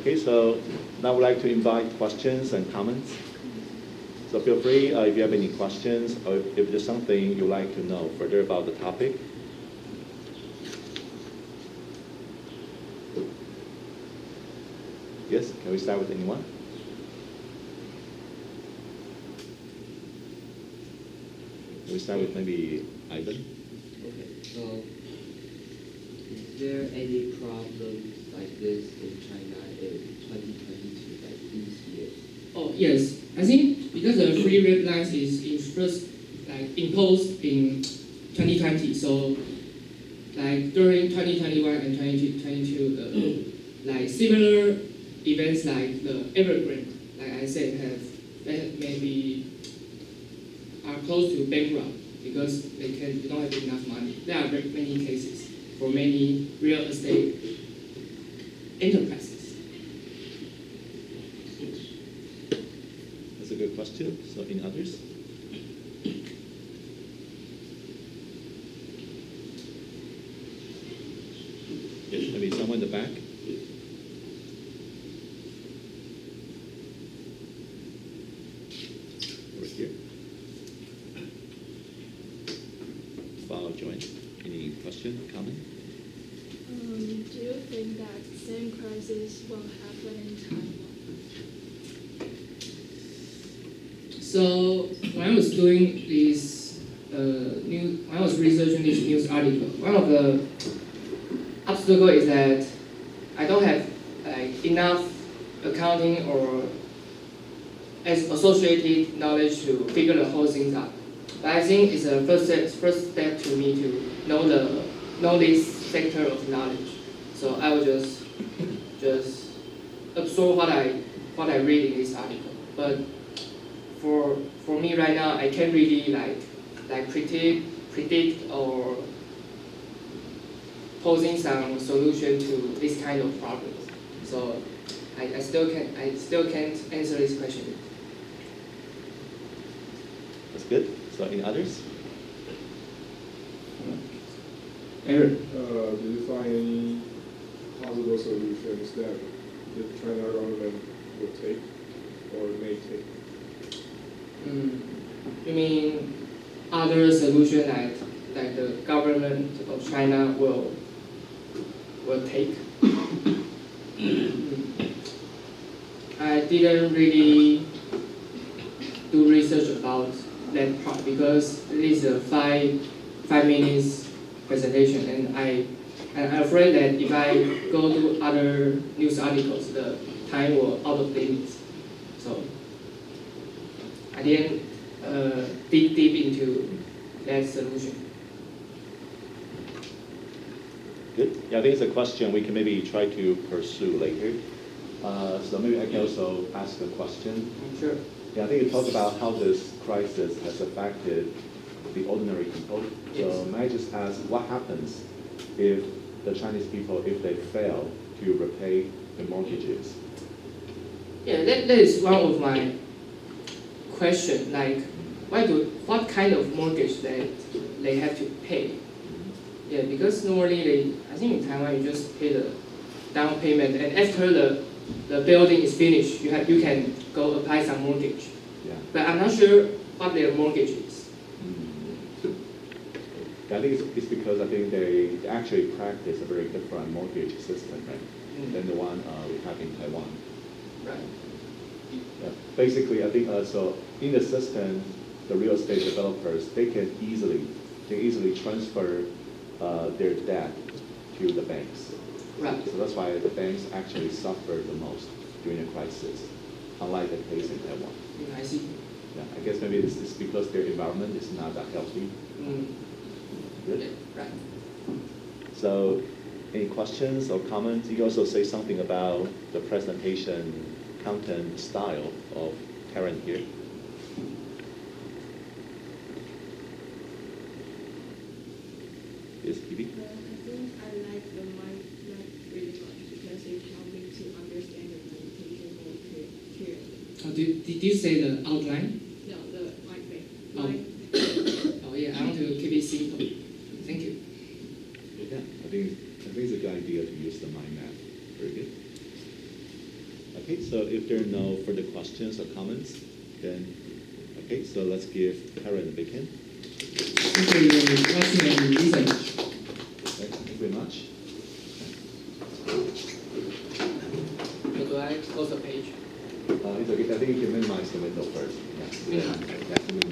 Okay, so now I would like to invite questions and comments. So feel free if you have any questions or if there's something you'd like to know further about the topic. Yes, can we start with anyone? Can we start with maybe Ivan? Okay, so is there any problems like this in China in 2022, like this year? Oh yes, I think because the free red lines is first like imposed in 2020, so like during 2021 and 2022, like similar events like the Evergrande, like I said, have maybe are close to bankrupt because they don't have enough money. There are many cases for many real estate enterprises. That's a good question. So any others? Yes, maybe someone in the back. Over here. About Joanne. Any question, comment? Do you think that same crisis will happen in Taiwan? So when I was doing this when I was researching this news article, one of the obstacles is that I don't have like enough accounting or as associated knowledge to figure the whole thing out. But I think it's a first step to me to know this sector of knowledge. So I will just absorb what I read in this article. But for me right now, I can't really like predict or posing some solution to this kind of problems. So I still can't answer this question. That's good. So any others? Eric. Do you find any possible solutions that the China government would take or may take? You mean other solution like the government of China will take? I didn't really do research about that part because it is a five minutes presentation, and I'm afraid that if I go to other news articles, the time will out of limits. So I didn't dig deep into that solution. Good. Yeah, I think it's a question we can maybe try to pursue later. So maybe I can also ask a question. Sure. Yeah, I think you talked about how this crisis has affected the ordinary people. Yes. So may I just ask, what happens if the Chinese people, if they fail to repay the mortgages? Yeah, that is one of my question. Like, what kind of mortgage that they have to pay? Yeah, because normally I think in Taiwan you just pay the down payment, and after the building is finished, you can go apply some mortgage. Yeah. But I'm not sure what their mortgage is. Yeah, I think it's because I think they actually practice a very different mortgage system, right, than the one we have in Taiwan. Right. Yeah. Basically, I think so in the system, the real estate developers they easily transfer their debt to the banks. Right. So that's why the banks actually suffer the most during the crisis, unlike the case in Taiwan. I see. Yeah, I guess maybe it's because their environment is not that healthy. Good. Yeah, right. So, any questions or comments? You can also say something about the presentation content style of Tyrone here. Yes, Evie? I think I like the mind map really much because it helped me to understand the presentation more clearly. Oh, did you say the outline? No, the mind map. Oh. Oh yeah, I want to keep it simple. Thank you. Yeah, I think it's a good idea to use the mind map. Very good. Okay, so if there are no further questions or comments, then, okay, so let's give Tyrone the bacon. Thank you for watching and listening. Okay, thank you very much. So do I close the page? It's okay, I think you can minimize the window first. Yeah. Minimize. Yeah, minimize.